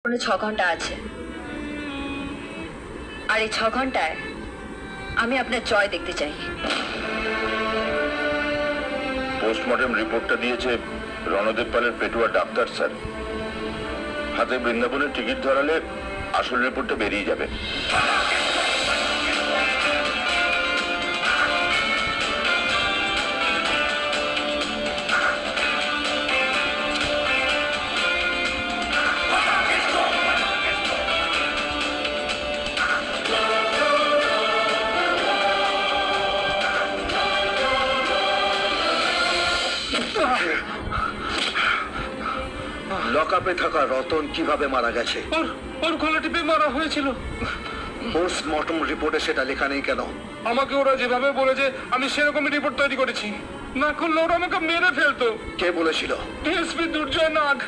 কোনো 6 ঘন্টা আছে, আর এই 6 ঘন্টায় আমি আপনার জয় দেখতে চাই। পোস্টমর্টম রিপোর্টটা দিয়েছে রণদেব পালের পেটুয়া ডাক্তার স্যার। হাতে বৃন্দাবনের টিকিট ধরালে আসল রিপোর্টটা বেরিয়ে যাবে। লকআপে থাকা রতন কিভাবে মারা গেছে? ওর গলা টিপে মারা হয়েছিল। পোস্টমর্টম রিপোর্টে সেটা লেখা নেই কেন? আমাকে ওরা যেভাবে বলেছে আমি সেরকমই রিপোর্ট তৈরি করেছি। না করলে ওরা আমাকে মেরে ফেলতো। কে বলেছিল? ডিএসপি দুর্জয় নাগ।